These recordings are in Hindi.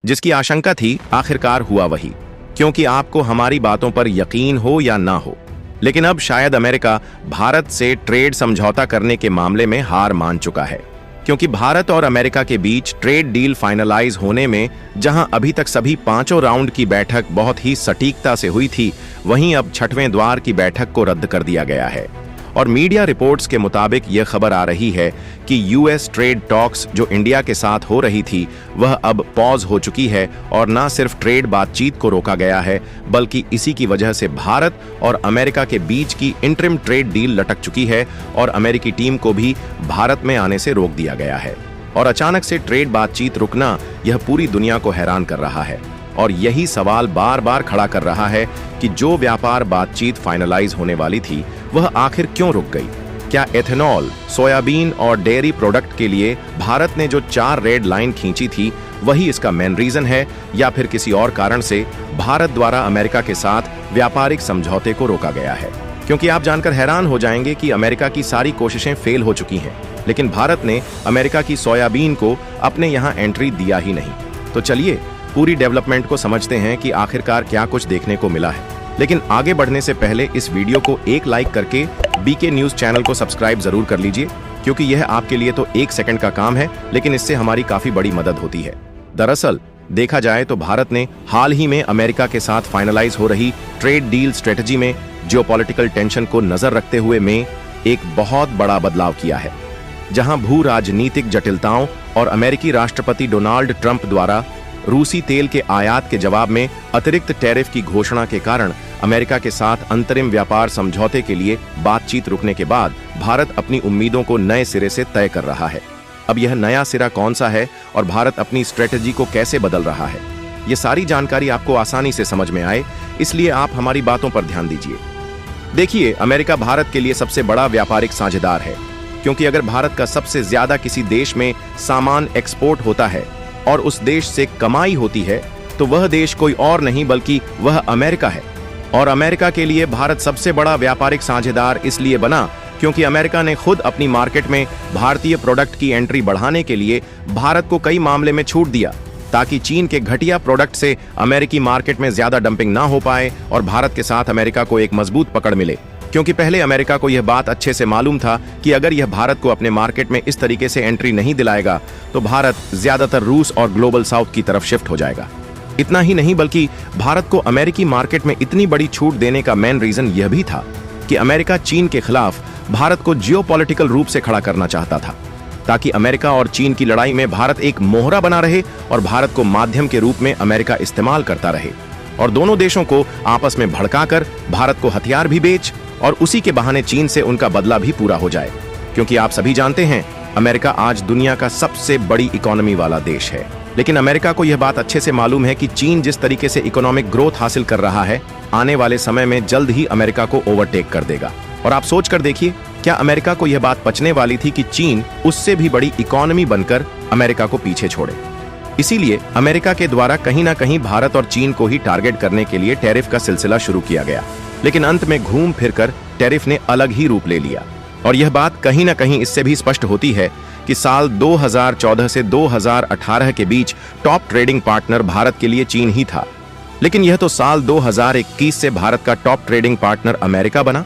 जिसकी आशंका थी आखिरकार हुआ वही, क्योंकि आपको हमारी बातों पर यकीन हो या ना हो, लेकिन अब शायद अमेरिका भारत से ट्रेड समझौता करने के मामले में हार मान चुका है, क्योंकि भारत और अमेरिका के बीच ट्रेड डील फाइनलाइज होने में जहां अभी तक सभी पांचों राउंड की बैठक बहुत ही सटीकता से हुई थी, वहीं अब छठवें द्वार की बैठक को रद्द कर दिया गया है। और मीडिया रिपोर्ट्स के मुताबिक यह खबर आ रही है कि यूएस ट्रेड टॉक्स जो इंडिया के साथ हो रही थी वह अब पॉज हो चुकी है, और न सिर्फ ट्रेड बातचीत को रोका गया है, बल्कि इसी की वजह से भारत और अमेरिका के बीच की इंटरिम ट्रेड डील लटक चुकी है और अमेरिकी टीम को भी भारत में आने से रोक दिया गया है। और अचानक से ट्रेड बातचीत रुकना यह पूरी दुनिया को हैरान कर रहा है, और यही सवाल बार बार खड़ा कर रहा है कि जो व्यापार बातचीत फाइनलाइज होने वाली थी वह आखिर क्यों रुक गई। क्या एथेनॉल, सोयाबीन और डेयरी प्रोडक्ट के लिए भारत ने जो 4 रेड लाइन खींची थी वही इसका मेन रीजन है, या फिर किसी और कारण से भारत द्वारा अमेरिका के साथ व्यापारिक समझौते को रोका गया है? क्योंकि आप जानकर हैरान हो जाएंगे कि अमेरिका की सारी कोशिशें फेल हो चुकी हैं, लेकिन भारत ने अमेरिका की सोयाबीन को अपने यहाँ एंट्री दिया ही नहीं। तो चलिए पूरी डेवलपमेंट को समझते हैं कि आखिरकार क्या कुछ देखने को मिला है। लेकिन आगे बढ़ने से पहले इस वीडियो को एक लाइक करके बीके न्यूज चैनल को सब्सक्राइब जरूर कर लीजिए, क्योंकि यह आपके लिए तो 1 सेकंड का काम है, लेकिन इससे हमारी काफी बड़ी मदद होती है। दरअसल देखा जाए तो भारत ने हाल ही में अमेरिका के साथ फाइनलाइज हो रही ट्रेड डील स्ट्रेटजी में जियोपॉलिटिकल टेंशन को नजर रखते हुए में एक बहुत बड़ा बदलाव किया है, जहां भू राजनीतिक जटिलताओं और अमेरिकी राष्ट्रपति डोनाल्ड ट्रंप द्वारा रूसी तेल के आयात के जवाब में अतिरिक्त टैरिफ की घोषणा के कारण अमेरिका के साथ अंतरिम व्यापार समझौते के लिए बातचीत रुकने के बाद भारत अपनी उम्मीदों को नए सिरे से तय कर रहा है। अब यह नया सिरा कौन सा है और भारत अपनी स्ट्रेटजी को कैसे बदल रहा है, ये सारी जानकारी आपको आसानी से समझ में आए, इसलिए आप हमारी बातों पर ध्यान दीजिए। देखिए, अमेरिका भारत के लिए सबसे बड़ा व्यापारिक साझेदार है, क्योंकि अगर भारत का सबसे ज्यादा किसी देश में सामान एक्सपोर्ट होता है और उस देश से कमाई होती है, तो वह देश कोई और नहीं बल्कि वह अमेरिका है। और अमेरिका के लिए भारत सबसे बड़ा व्यापारिक साझेदार इसलिए बना क्योंकि अमेरिका ने खुद अपनी मार्केट में भारतीय प्रोडक्ट की एंट्री बढ़ाने के लिए भारत को कई मामले में छूट दिया, ताकि चीन के घटिया प्रोडक्ट से अमेरिकी मार्केट में ज्यादा डंपिंग ना हो पाए और भारत के साथ अमेरिका को एक मजबूत पकड़ मिले। क्योंकि पहले अमेरिका को यह बात अच्छे से मालूम था कि अगर यह भारत को अपने मार्केट में इस तरीके से एंट्री नहीं दिलाएगा तो भारत ज्यादातर रूस और ग्लोबल साउथ की तरफ शिफ्ट हो जाएगा। इतना ही नहीं, बल्कि भारत को अमेरिकी मार्केट में इतनी बड़ी छूट देने का मेन रीजन यह भी था कि अमेरिका चीन के खिलाफ भारत को जियोपॉलिटिकल रूप से खड़ा करना चाहता था, ताकि अमेरिका और चीन की लड़ाई में भारत एक मोहरा बना रहे और भारत को माध्यम के रूप में अमेरिका इस्तेमाल करता रहे, और दोनों देशों को आपस में भड़काकर भारत को हथियार भी बेच और उसी के बहाने चीन से उनका बदला भी पूरा हो जाए। क्योंकि आप सभी जानते हैं, अमेरिका आज दुनिया का सबसे बड़ी इकोनॉमी वाला देश है, लेकिन अमेरिका को यह बात अच्छे से मालूम है कि चीन जिस तरीके से इकोनॉमिक ग्रोथ हासिल कर रहा है, आने वाले समय में जल्द ही अमेरिका को ओवरटेक कर देगा। और आप सोच कर देखिए, क्या अमेरिका को यह बात पचने वाली थी कि चीन उससे भी बड़ी इकोनॉमी बनकर अमेरिका को पीछे छोड़े? इसीलिए अमेरिका के द्वारा कहीं ना कहीं भारत और चीन को ही टारगेट करने के लिए टैरिफ का सिलसिला शुरू किया गया, लेकिन अंत में घूम फिरकर टैरिफ ने अलग ही रूप ले लिया। और यह बात कहीं ना कहीं इससे भी स्पष्ट होती है कि साल 2014 से 2018 के बीच टॉप ट्रेडिंग पार्टनर भारत के लिए चीन ही था, लेकिन यह तो साल 2021 से भारत का टॉप ट्रेडिंग पार्टनर अमेरिका बना।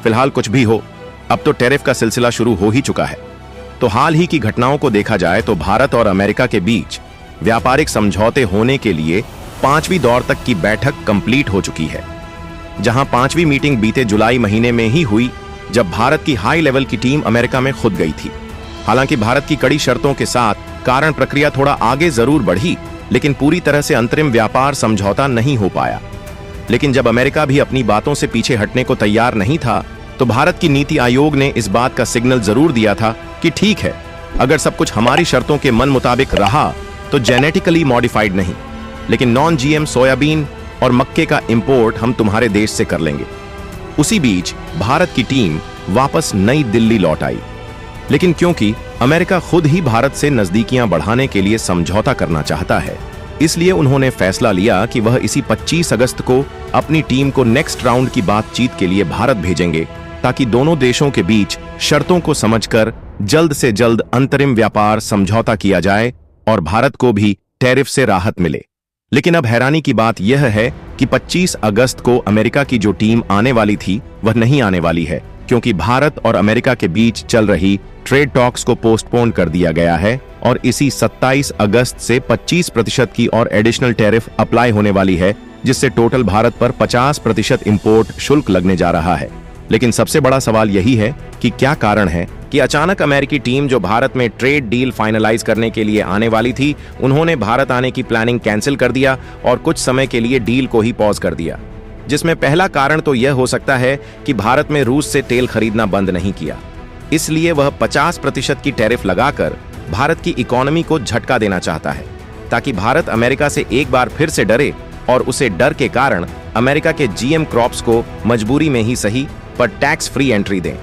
फिलहाल कुछ भी हो, अब तो टैरिफ का सिलसिला शुरू हो ही चुका है। तो हाल ही की घटनाओं को देखा जाए तो भारत और अमेरिका के बीच व्यापारिक समझौते होने के लिए 5वीं दौर तक की बैठक कंप्लीट हो चुकी है, जहां 5वीं मीटिंग बीते जुलाई महीने में ही हुई, जब भारत की हाई लेवल की टीम अमेरिका में खुद गई थी। हालांकि भारत की कड़ी शर्तों के साथ कारण प्रक्रिया थोड़ा आगे जरूर बढ़ी, लेकिन पूरी तरह से अंतरिम व्यापार समझौता नहीं हो पाया। लेकिन जब अमेरिका भी अपनी बातों से पीछे हटने को तैयार नहीं था, तो भारत की नीति आयोग ने इस बात का सिग्नल जरूर दिया था कि ठीक है, अगर सब कुछ हमारी शर्तों के मन मुताबिक रहा तो जेनेटिकली मॉडिफाइड नहीं, लेकिन नॉन जीएम सोयाबीन और मक्के का इंपोर्ट हम तुम्हारे देश से कर लेंगे। उसी बीच भारत की टीम वापस नई दिल्ली लौट आई, लेकिन क्योंकि अमेरिका खुद ही भारत से नजदीकियां बढ़ाने के लिए समझौता करना चाहता है, इसलिए उन्होंने फैसला लिया कि वह इसी 25 अगस्त को अपनी टीम को नेक्स्ट राउंड की बातचीत के लिए भारत भेजेंगे, ताकि दोनों देशों के बीच शर्तों को समझकर जल्द से जल्द अंतरिम व्यापार समझौता किया जाए और भारत को भी टैरिफ से राहत मिले। लेकिन अब हैरानी की बात यह है कि 25 अगस्त को अमेरिका की जो टीम आने वाली थी वह नहीं आने वाली है, क्योंकि भारत और अमेरिका के बीच चल रही ट्रेड टॉक्स को पोस्टपोन कर दिया गया है और इसी 27 अगस्त से 25% की और एडिशनल टैरिफ अप्लाई होने वाली है, जिससे टोटल भारत पर 50% इंपोर्ट शुल्क लगने जा रहा है। लेकिन सबसे बड़ा सवाल यही है कि क्या कारण है कि अचानक अमेरिकी टीम जो भारत में ट्रेड डील फाइनलाइज करने के लिए आने वाली थी, उन्होंने भारत आने की प्लानिंग कैंसिल कर दिया और कुछ समय के लिए डील को ही पॉज कर दिया। जिसमें पहला कारण तो यह हो सकता है कि भारत में रूस से तेल खरीदना बंद नहीं किया, इसलिए वह 50% की टैरिफ लगाकर भारत की इकोनॉमी को झटका देना चाहता है, ताकि भारत अमेरिका से एक बार फिर से डरे और उसे डर के कारण अमेरिका के जीएम क्रॉप्स को मजबूरी में ही सही पर टैक्स फ्री एंट्री दें।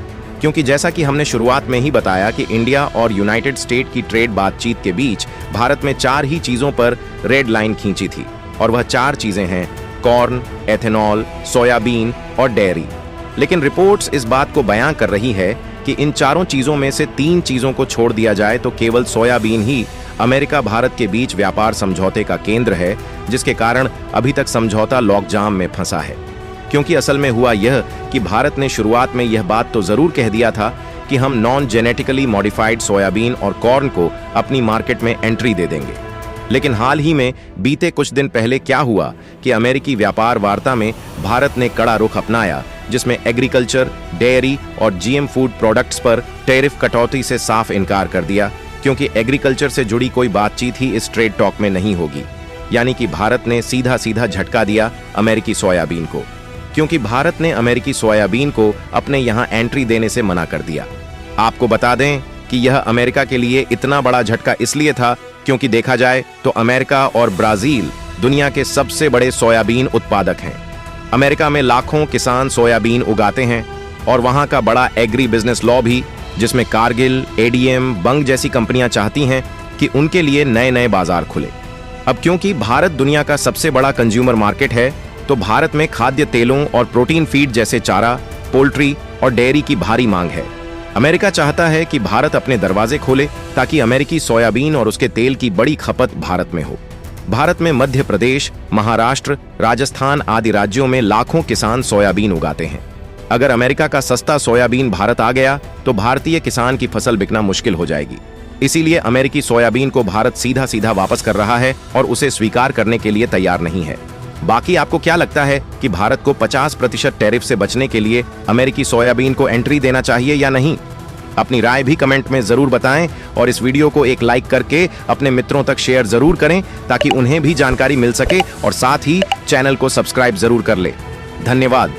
क्योंकि जैसा कि हमने शुरुआत में ही बताया कि इंडिया और यूनाइटेड स्टेट की ट्रेड बातचीत के बीच भारत में 4 ही चीजों पर रेड लाइन खींची थी, और वह 4 चीजें हैं: कॉर्न, एथेनॉल, सोयाबीन और डेयरी। लेकिन रिपोर्ट्स इस बात को बयां कर रही है कि इन चारों चीजों में से 3 चीजों को छोड़ दिया जाए तो केवल सोयाबीन ही अमेरिका भारत के बीच व्यापार समझौते का केंद्र है, जिसके कारण अभी तक समझौता लॉकजाम में फंसा है। क्योंकि असल में हुआ यह कि भारत ने शुरुआत में यह बात तो जरूर कह दिया था कि हम नॉन जेनेटिकली मॉडिफाइड सोयाबीन और कॉर्न को अपनी मार्केट में एंट्री दे देंगे। लेकिन हाल ही में बीते कुछ दिन पहले क्या हुआ कि अमेरिकी व्यापार वार्ता में भारत ने कड़ा रुख अपनाया, जिसमें एग्रीकल्चर, डेयरी और जीएम फूड प्रोडक्ट्स पर टैरिफ कटौती से साफ इनकार कर दिया, क्योंकि एग्रीकल्चर से जुड़ी कोई बातचीत ही इस ट्रेड टॉक में नहीं होगी। यानी कि भारत ने सीधा सीधा झटका दिया अमेरिकी सोयाबीन को, क्योंकि भारत ने अमेरिकी सोयाबीन को अपने यहां एंट्री देने से मना कर दिया। आपको बता दें कि यह अमेरिका के लिए इतना बड़ा झटका इसलिए था क्योंकि देखा जाए तो अमेरिका और ब्राजील दुनिया के सबसे बड़े सोयाबीन उत्पादक हैं। अमेरिका में लाखों किसान सोयाबीन उगाते हैं और वहां का बड़ा एग्री बिजनेस लॉ भी, जिसमें कारगिल, एडीएम, बंग जैसी कंपनियां चाहती हैं कि उनके लिए नए नए बाजार खुले। अब क्योंकि भारत दुनिया का सबसे बड़ा कंज्यूमर मार्केट है, तो भारत में खाद्य तेलों और प्रोटीन फीड जैसे चारा, पोल्ट्री और डेयरी की भारी मांग है। अमेरिका चाहता है कि भारत अपने दरवाजे खोले ताकि अमेरिकी सोयाबीन और उसके तेल की बड़ी खपत भारत में हो। भारत में मध्य प्रदेश, महाराष्ट्र, राजस्थान आदि राज्यों में लाखों किसान सोयाबीन उगाते हैं। अगर अमेरिका का सस्ता सोयाबीन भारत आ गया तो भारतीय किसान की फसल बिकना मुश्किल हो जाएगी। इसीलिए अमेरिकी सोयाबीन को भारत सीधा सीधा वापस कर रहा है और उसे स्वीकार करने के लिए तैयार नहीं है। बाकी आपको क्या लगता है कि भारत को 50% टैरिफ से बचने के लिए अमेरिकी सोयाबीन को एंट्री देना चाहिए या नहीं? अपनी राय भी कमेंट में जरूर बताएं और इस वीडियो को एक लाइक करके अपने मित्रों तक शेयर जरूर करें ताकि उन्हें भी जानकारी मिल सके, और साथ ही चैनल को सब्सक्राइब जरूर कर ले। धन्यवाद।